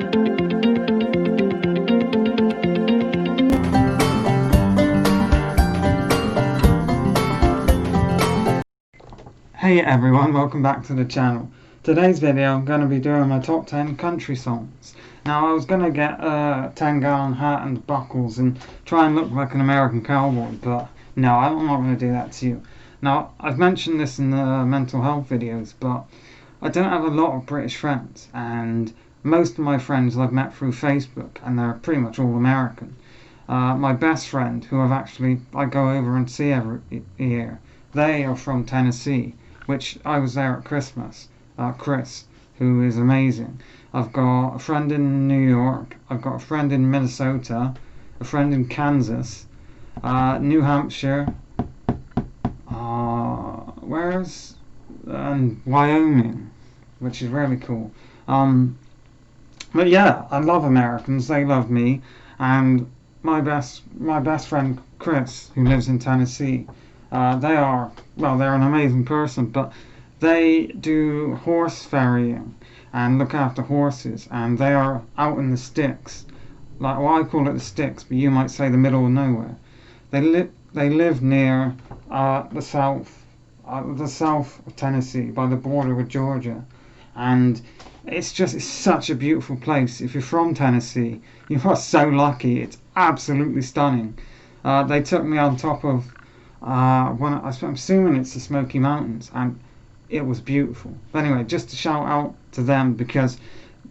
Hey everyone, welcome back to the channel. Today's video I'm going to be doing my top 10 country songs. Now I was going to get a 10-gallon hat and buckles and try and look like an American cowboy, but no, I'm not going to do that to you. Now I've mentioned this in the mental health videos, but I don't have a lot of British friends, and most of my friends I've met through Facebook, and they're pretty much all American. My best friend, who I go over and see every year, they are from Tennessee, which I was there at Christmas. Chris, who is amazing. I've got a friend in New York, I've got a friend in Minnesota, a friend in Kansas, New Hampshire, and Wyoming, which is really cool. But yeah, I love Americans, they love me, and my best friend Chris, who lives in Tennessee, they're an amazing person, but they do horse ferrying and look after horses, and they are out in the sticks. Like, well, I call it the sticks, but you might say the middle of nowhere. They live near the south of Tennessee, by the border with Georgia, and it's such a beautiful place. If you're from Tennessee, you are so lucky. It's absolutely stunning. They took me on top of I'm assuming it's the Smoky Mountains, and it was beautiful. But anyway, just to shout out to them, because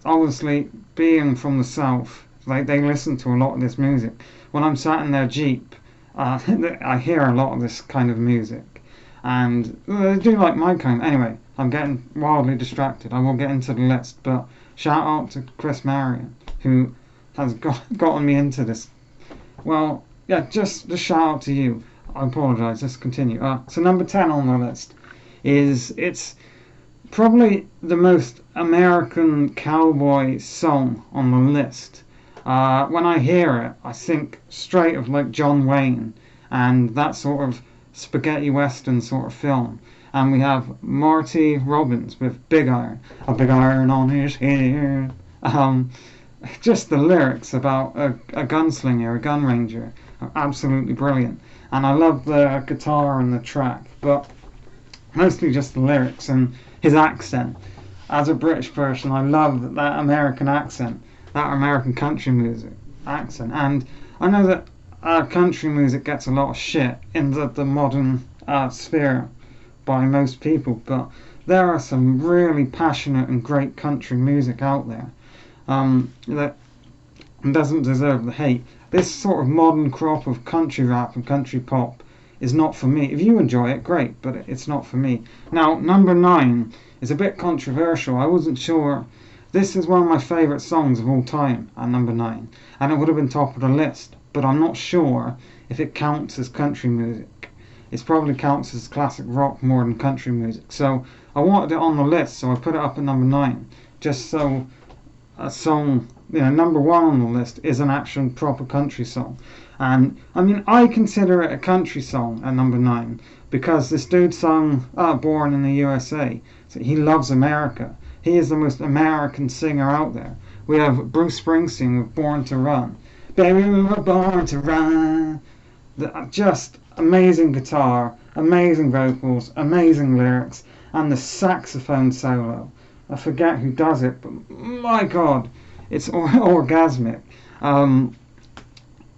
obviously being from the south, they listen to a lot of this music. When I'm sat in their Jeep, I hear a lot of this kind of music, and they do like my kind. Anyway, I'm getting wildly distracted. I will get into the list, but shout out to Chris Marion, who has gotten me into this. Well, yeah, just a shout out to you. I apologise, let's continue. So number 10 on the list it's probably the most American cowboy song on the list. When I hear it, I think straight of like John Wayne and that sort of spaghetti western sort of film. And we have Marty Robbins with Big Iron, a big iron on his head. Just the lyrics about a gunslinger, a gun ranger, are absolutely brilliant. And I love the guitar and the track, but mostly just the lyrics and his accent. As a British person, I love that American accent, that American country music accent. And I know that country music gets a lot of shit in the modern sphere by most people, but there are some really passionate and great country music out there that doesn't deserve the hate. This sort of modern crop of country rap and country pop is not for me. If you enjoy it, great, but it's not for me. Now, number 9 is a bit controversial. I wasn't sure. This is one of my favourite songs of all time at number 9, and it would have been top of the list, but I'm not sure if it counts as country music. It probably counts as classic rock more than country music. So I wanted it on the list, so I put it up at number 9, just so a song, number 1 on the list is an actual proper country song. And I mean, I consider it a country song at number 9 because this dude sung Born in the USA. So he loves America. He is the most American singer out there. We have Bruce Springsteen with Born to Run. Baby, we were born to run. Just amazing guitar, amazing vocals, amazing lyrics, and the saxophone solo. I forget who does it, but my god, it's orgasmic.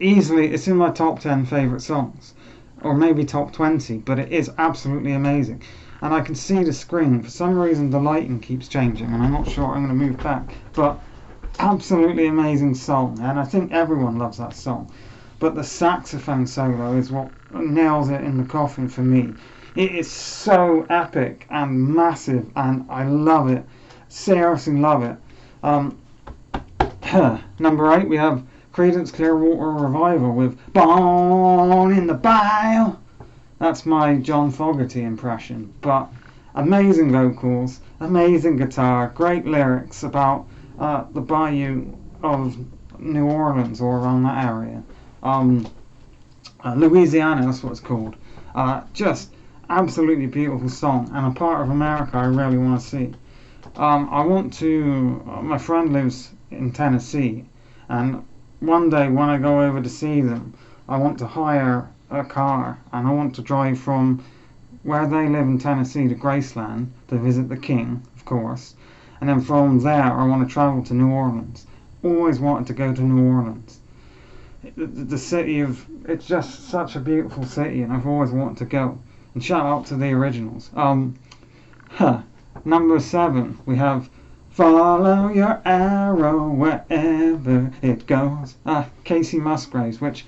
Easily, it's in my top 10 favourite songs, or maybe top 20, but it is absolutely amazing. And I can see the screen. For some reason, the lighting keeps changing, and I'm not sure. I'm going to move back, but absolutely amazing song, and I think everyone loves that song. But the saxophone solo is what nails it in the coffin for me. It is so epic and massive, and I love it. Seriously love it. Number 8, we have Creedence Clearwater Revival with Born in the Bayou. That's my John Fogerty impression, but amazing vocals, amazing guitar, great lyrics about the bayou of New Orleans or around that area. Louisiana, that's what it's called. Just absolutely beautiful song, and a part of America I really want to see. My friend lives in Tennessee, and one day when I go over to see them, I want to hire a car and I want to drive from where they live in Tennessee to Graceland to visit the King, of course, and then from there I want to travel to New Orleans. Always wanted to go to New Orleans. The city of, it's just such a beautiful city, and I've always wanted to go. And shout out to the originals. Number 7, we have Follow Your Arrow Wherever It Goes. Casey Musgraves, which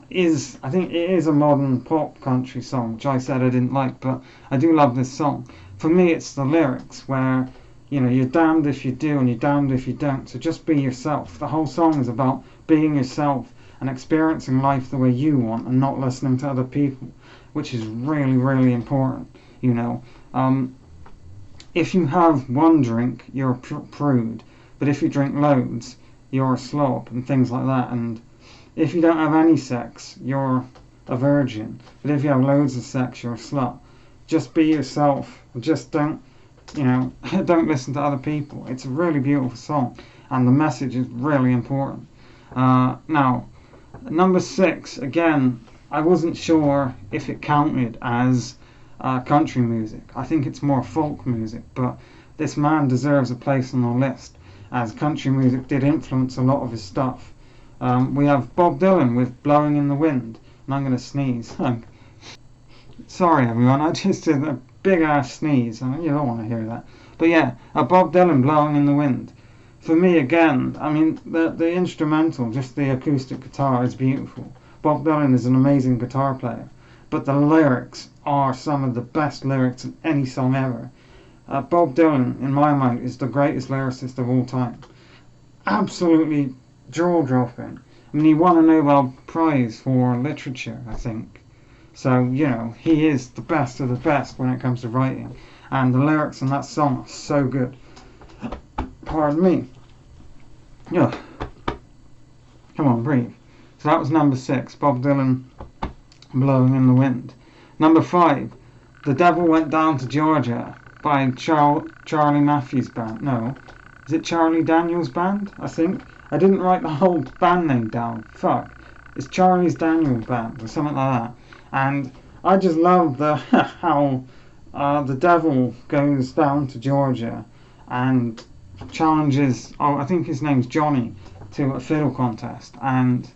is, I think it is a modern pop country song, which I said I didn't like, but I do love this song. For me, it's the lyrics where, you're damned if you do and you're damned if you don't, so just be yourself. The whole song is about being yourself and experiencing life the way you want and not listening to other people, which is really, really important, If you have one drink, you're a prude, but if you drink loads, you're a slob, and things like that. And if you don't have any sex, you're a virgin, but if you have loads of sex, you're a slut. Just be yourself. Just don't listen to other people. It's a really beautiful song, and the message is really important. Now, number 6, again, I wasn't sure if it counted as country music. I think it's more folk music, but this man deserves a place on the list, as country music did influence a lot of his stuff. We have Bob Dylan with Blowing in the Wind, and I'm going to sneeze. Sorry everyone, I just did a big ass sneeze, and you don't want to hear that. But yeah, Bob Dylan, Blowing in the Wind. For me, again, the instrumental, just the acoustic guitar, is beautiful. Bob Dylan is an amazing guitar player, but the lyrics are some of the best lyrics in any song ever. Bob Dylan, in my mind, is the greatest lyricist of all time. Absolutely jaw-dropping. He won a Nobel Prize for literature, I think. So, he is the best of the best when it comes to writing. And the lyrics in that song are so good. Pardon me. Yeah. Come on, breathe. So that was number 6, Bob Dylan, Blowing in the Wind. Number 5, The Devil Went Down to Georgia by Charlie Matthews Band. No, is it Charlie Daniels Band? I think. I didn't write the whole band name down. Fuck. It's Charlie's Daniels Band or something like that. And I just love how the devil goes down to Georgia and challenges, I think his name's Johnny, to a fiddle contest, and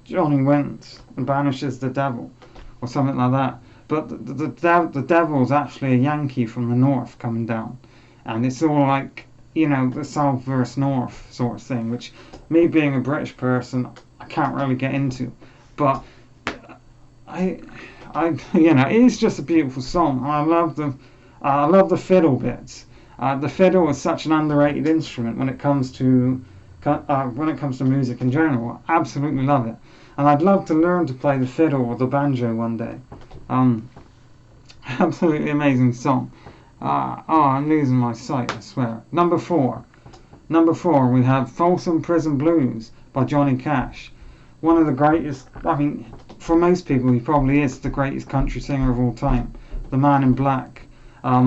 Johnny wins and banishes the devil or something like that. But the devil's actually a Yankee from the north coming down, and it's all like, the South versus North sort of thing, which me being a British person, I can't really get into. But it is just a beautiful song. I love the fiddle bits. The fiddle is such an underrated instrument when it comes to music in general. I absolutely love it, and I'd love to learn to play the fiddle or the banjo one day. Absolutely amazing song. I'm losing my sight, I swear. Number 4, we have Folsom Prison Blues by Johnny Cash. One of the greatest, for most people, he probably is the greatest country singer of all time. The Man in Black. I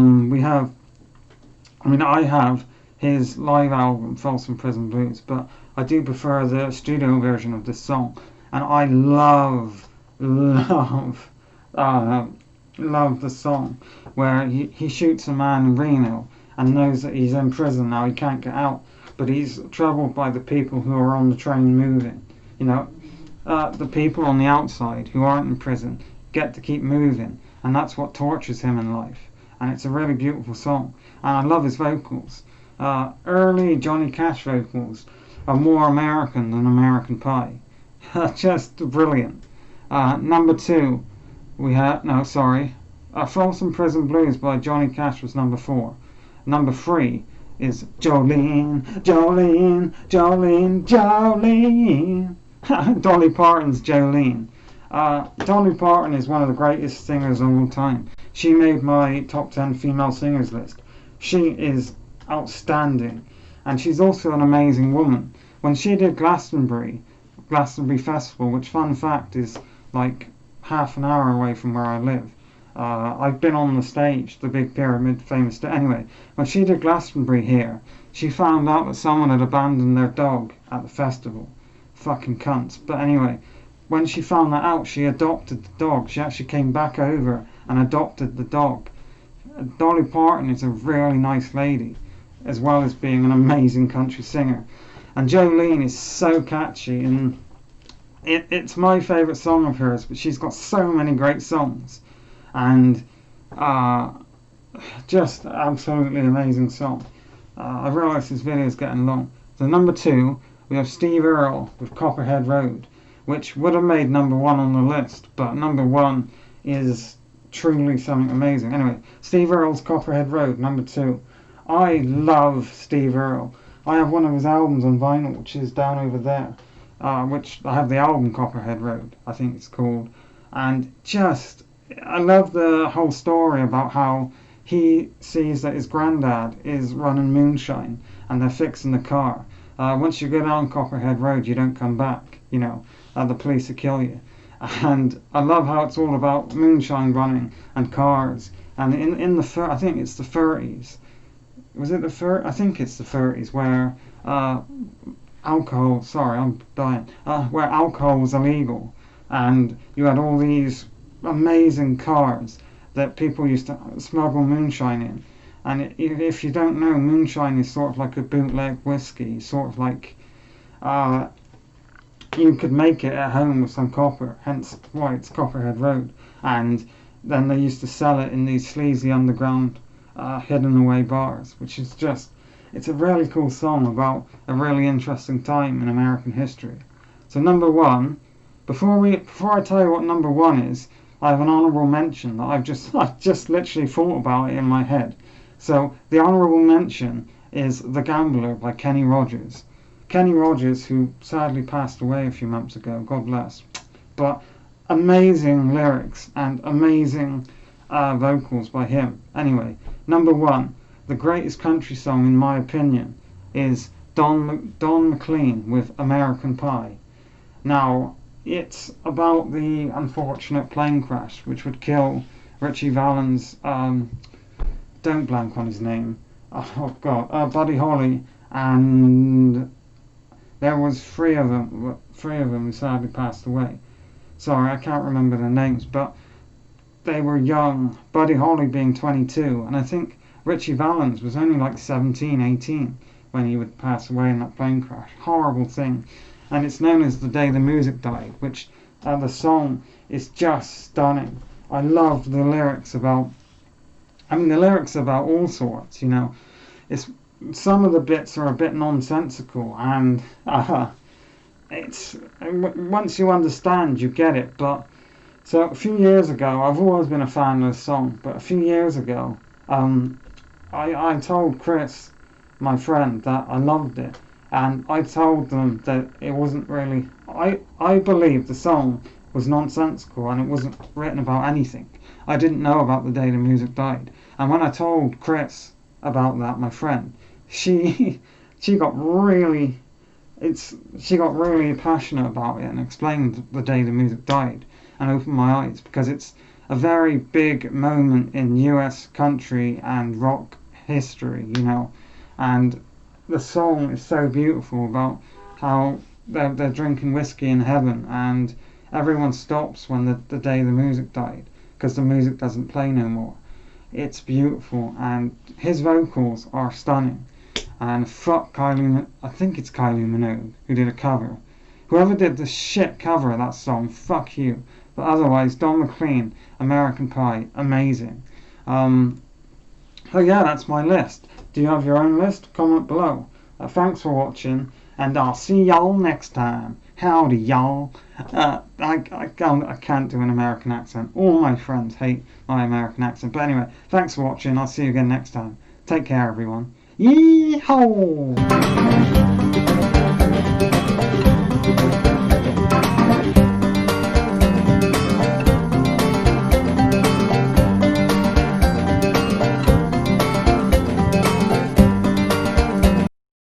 have his live album, Folsom Prison Blues, but I do prefer the studio version of this song. And I love the song where he shoots a man in Reno and knows that he's in prison now, he can't get out, but he's troubled by the people who are on the train moving. The people on the outside who aren't in prison get to keep moving, and that's what tortures him in life. And it's a really beautiful song, and I love his vocals. Early Johnny Cash vocals are more American than American Pie. Just brilliant. Number 2, Folsom Prison Blues by Johnny Cash was number 4. Number 3 is Jolene, Jolene, Jolene, Jolene. Dolly Parton's Jolene. Dolly Parton is one of the greatest singers of all time. She made my top 10 female singers list. She is outstanding, and she's also an amazing woman. When she did Glastonbury Festival, which, fun fact, is like half an hour away from where I live, I've been on the stage, the Big Pyramid, famous. Anyway, when she did Glastonbury here, she found out that someone had abandoned their dog at the festival. Fucking cunts. But anyway, when she found that out, she adopted the dog. She actually came back over and adopted the dog. Dolly Parton is a really nice lady, as well as being an amazing country singer. And Jolene is so catchy, and it's my favourite song of hers, but she's got so many great songs. And just absolutely amazing song. I realise this video is getting long. So number 2, we have Steve Earle with Copperhead Road, which would have made number 1 on the list, but number 1 is truly something amazing. Anyway, Steve Earle's Copperhead Road, number 2. I love Steve Earle. I have one of his albums on vinyl, which is down over there, which I have the album Copperhead Road, I think it's called. And just, I love the whole story about how he sees that his granddad is running moonshine and they're fixing the car. Once you go down Copperhead Road, you don't come back, the police will kill you. And I love how it's all about moonshine running and cars. And in the I think it's the 30s. Was it the 30s? I think it's the 30s where alcohol. Sorry, I'm dying. Where alcohol was illegal, and you had all these amazing cars that people used to smuggle moonshine in. And if you don't know, moonshine is sort of like a bootleg whiskey, sort of like you could make it at home with some copper, hence why it's Copperhead Road. And then they used to sell it in these sleazy underground hidden away bars, which is just, it's a really cool song about a really interesting time in American history. So number 1, before I tell you what number 1 is, I have an honourable mention that I've just literally thought about it in my head. So the honourable mention is The Gambler by Kenny Rogers. Kenny Rogers, who sadly passed away a few months ago, God bless. But amazing lyrics and amazing vocals by him. Anyway, number 1, the greatest country song in my opinion is Don McLean with American Pie. Now, it's about the unfortunate plane crash which would kill Ritchie Valens, don't blank on his name, oh god, Buddy Holly, and there was three of them who sadly passed away. Sorry, I can't remember their names, but they were young, Buddy Holly being 22, and I think Ritchie Valens was only like 17, 18 when he would pass away in that plane crash. Horrible thing. And it's known as The Day the Music Died, which the song is just stunning. I love the lyrics about, the lyrics about all sorts, It's, some of the bits are a bit nonsensical, and it's, once you understand, you get it. But so a few years ago, I've always been a fan of this song, but a few years ago, I told Chris, my friend, that I loved it, and I told them that it wasn't really, I believed the song was nonsensical and it wasn't written about anything. I didn't know about The Day the Music Died, and when I told Chris about that, my friend, she got really passionate about it and explained The Day the Music Died and opened my eyes, because it's a very big moment in US country and rock history, and the song is so beautiful about how they're drinking whiskey in heaven and everyone stops when the day the music died, because the music doesn't play no more. It's beautiful, and his vocals are stunning. And fuck Kylie, I think it's Kylie Minogue who did a cover. Whoever did the shit cover of that song, fuck you. But otherwise, Don McLean, American Pie, amazing. So yeah, that's my list. Do you have your own list? Comment below. Thanks for watching, and I'll see y'all next time. Howdy, y'all. I can't do an American accent. All my friends hate my American accent. But anyway, thanks for watching. I'll see you again next time. Take care, everyone. Yee-haw!